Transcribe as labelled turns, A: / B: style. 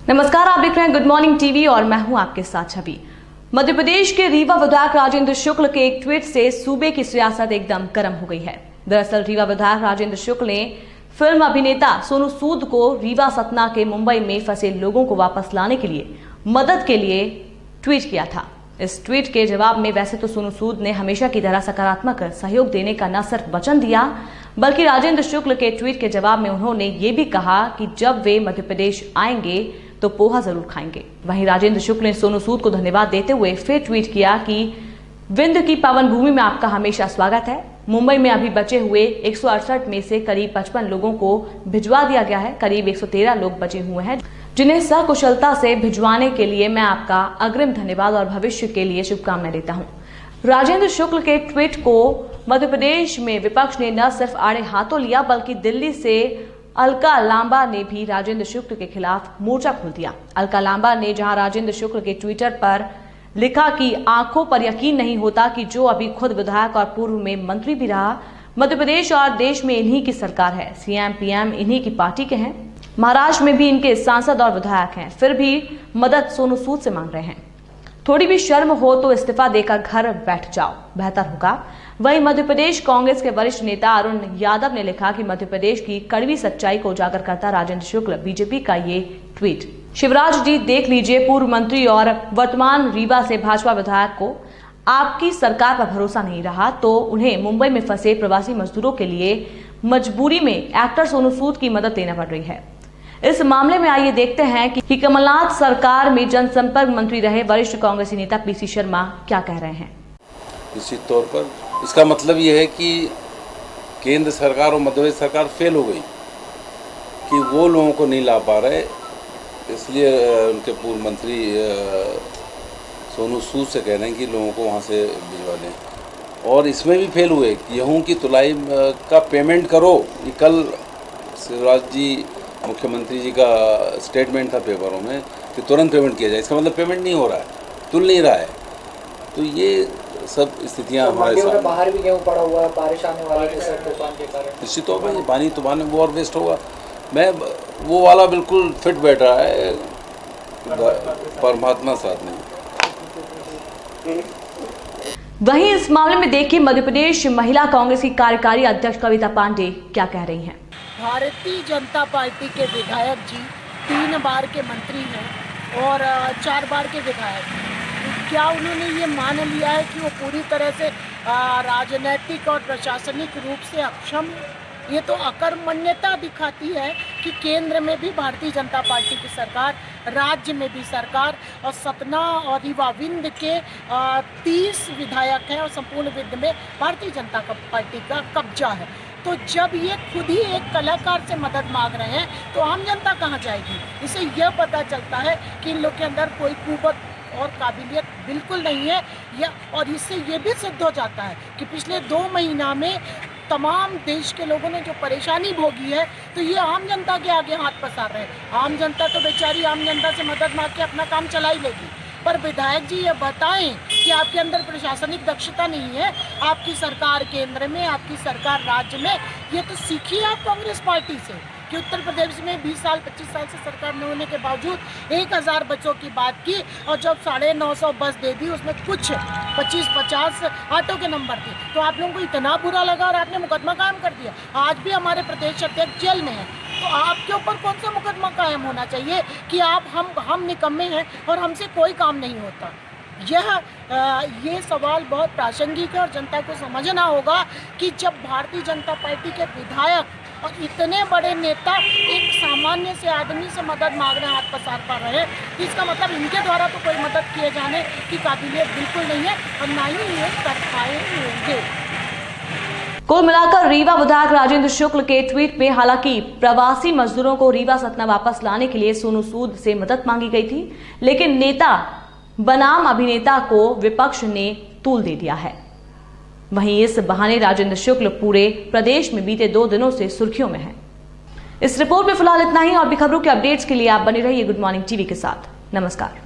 A: नमस्कार, आप देख रहे हैं गुड मॉर्निंग टीवी और मैं हूं आपके साथ छवि। मध्य प्रदेश के रीवा विधायक राजेंद्र शुक्ल के एक ट्वीट से सूबे की सियासत एकदम गर्म हो गई है। दरअसल रीवा विधायक राजेंद्र शुक्ल ने फिल्म अभिनेता सोनू सूद को रीवा सतना के मुंबई में फंसे लोगों को वापस लाने के लिए मदद के लिए ट्वीट किया था। इस ट्वीट के जवाब में वैसे तो सोनू सूद ने हमेशा की तरह सकारात्मक सहयोग देने का न सिर्फ वचन दिया, बल्कि राजेंद्र शुक्ल के ट्वीट के जवाब में उन्होंने ये भी कहा कि जब वे मध्य प्रदेश आएंगे तो पोहा जरूर खाएंगे। वहीं राजेंद्र शुक्ल ने सोनू सूद को धन्यवाद देते हुए फिर ट्वीट किया कि विंध्य की पावन भूमि में आपका हमेशा स्वागत है। मुंबई में अभी बचे हुए 168 में से करीब 55 लोगों को भिजवा दिया गया है। करीब 113 लोग बचे हुए हैं जिन्हें सकुशलता से भिजवाने के लिए मैं आपका अग्रिम धन्यवाद और भविष्य के लिए शुभकामनाएं देता हूं। राजेंद्र शुक्ल के ट्वीट को मध्य प्रदेश में विपक्ष ने न सिर्फ आड़े हाथों लिया, बल्कि दिल्ली से अलका लांबा ने भी राजेंद्र शुक्ल के खिलाफ मोर्चा खोल दिया। अलका लांबा ने जहां राजेंद्र शुक्ल के ट्विटर पर लिखा कि आंखों पर यकीन नहीं होता कि जो अभी खुद विधायक और पूर्व में मंत्री भी रहा, मध्य प्रदेश और देश में इन्हीं की सरकार है, सीएम पीएम इन्हीं की पार्टी के हैं, महाराष्ट्र में भी इनके सांसद और विधायक हैं, फिर भी मदद सोनू सूद से मांग रहे हैं। थोड़ी भी शर्म हो तो इस्तीफा देकर घर बैठ जाओ, बेहतर होगा। वहीं मध्य प्रदेश कांग्रेस के वरिष्ठ नेता अरुण यादव ने लिखा कि मध्य प्रदेश की कड़वी सच्चाई को उजागर करता राजेंद्र शुक्ल बीजेपी का ये ट्वीट। शिवराज जी देख लीजिए, पूर्व मंत्री और वर्तमान रीवा से भाजपा विधायक को आपकी सरकार पर भरोसा नहीं रहा तो उन्हें मुंबई में फंसे प्रवासी मजदूरों के लिए मजबूरी में एक्टर सोनू सूद की मदद लेना पड़ रही है। इस मामले में आइए देखते हैं कि कमलनाथ सरकार में जनसंपर्क मंत्री रहे वरिष्ठ कांग्रेसी नेता पीसी शर्मा क्या कह रहे हैं।
B: निश्चित तौर पर इसका मतलब यह है कि केंद्र सरकार और मध्य प्रदेश सरकार फेल हो गई कि वो लोगों को नहीं ला पा रहे, इसलिए उनके पूर्व मंत्री सोनू सूद से कह रहे हैं कि लोगों को वहाँ से भिजवा दें। और इसमें भी फेल हुए, गेहूँ की तुलाई का पेमेंट करो। ये कल शिवराज जी मुख्यमंत्री जी का स्टेटमेंट था पेपरों में कि तुरंत पेमेंट किया जाए। इसका मतलब पेमेंट नहीं हो रहा है, तुल नहीं रहा है। तो ये सब स्थितियाँ हमारे सामने।
C: बाहर भी गेहूँ पड़ा हुआ है, बारिश आने वाली है तूफान के कारण।
B: निश्चित तौर पर ये पानी तूफान में वो और वेस्ट होगा। मैं वो वाला बिल्कुल फिट बैठ रहा है, परमात्मा साथ नहीं।
A: वहीं इस मामले में देखिए मध्य प्रदेश महिला कांग्रेस की कार्यकारी अध्यक्ष कविता पांडे क्या कह रही हैं।
D: भारतीय जनता पार्टी के विधायक जी 3 बार के मंत्री हैं और 4 बार के विधायक हैं। क्या उन्होंने ये मान लिया है कि वो पूरी तरह से राजनीतिक और प्रशासनिक रूप से अक्षम है? ये तो अकर्मण्यता दिखाती है कि केंद्र में भी भारतीय जनता पार्टी की सरकार, राज्य में भी सरकार, और सतना और रीवा विंध्य के 30 विधायक हैं और संपूर्ण विंध्य में भारतीय जनता पार्टी का कब्जा है। तो जब ये खुद ही एक कलाकार से मदद मांग रहे हैं तो आम जनता कहाँ जाएगी? इससे यह पता चलता है कि इन लोग के अंदर कोई कुवत और काबिलियत बिल्कुल नहीं है। और इससे ये भी सिद्ध हो जाता है कि पिछले 2 महीना में तमाम देश के लोगों ने जो परेशानी भोगी है, तो ये आम जनता के आगे हाथ पसार रहे हैं। आम जनता तो बेचारी आम जनता से मदद मांग के अपना काम चला ही लेगी, पर विधायक जी ये बताएं कि आपके अंदर प्रशासनिक दक्षता नहीं है, आपकी सरकार केंद्र में, आपकी सरकार राज्य में। ये तो सीखिए आप कांग्रेस पार्टी से कि उत्तर प्रदेश में 20 साल 25 साल से सरकार न होने के बावजूद 1000 बसों की बात की और जब 950 बस दे दी उसमें कुछ 25-50 ऑटो के नंबर थे, तो आप लोगों को इतना बुरा लगा और आपने मुकदमा कायम कर दिया। आज भी हमारे प्रदेश अध्यक्ष जेल में है, तो आपके ऊपर कौन सा मुकदमा कायम होना चाहिए कि आप हम निकम्मे हैं और हमसे कोई काम नहीं होता? ये सवाल बहुत प्रासंगिक है और जनता को समझना होगा कि जब भारतीय जनता पार्टी के विधायक और इतने बड़े नेता एक सामान्य से आदमी से मदद मांग रहे हैं, हाथ पसार पा रहे हैं, तो इसका मतलब इनके द्वारा तो कोई मदद किए जाने की काबिलियत बिल्कुल नहीं है और ना ही ये कर पाएंगे।
A: कुल मिलाकर रीवा विधायक राजेंद्र शुक्ल के ट्वीट में हालांकि प्रवासी मजदूरों को रीवा सतना वापस लाने के लिए सोनू सूद से मदद मांगी गई थी, लेकिन नेता बनाम अभिनेता को विपक्ष ने तूल दे दिया है। वहीं इस बहाने राजेंद्र शुक्ल पूरे प्रदेश में बीते 2 दिनों से सुर्खियों में हैं। इस रिपोर्ट में फिलहाल इतना ही और भी खबरों के अपडेट्स के लिए आप बने रहिए गुड मॉर्निंग टीवी के साथ। नमस्कार।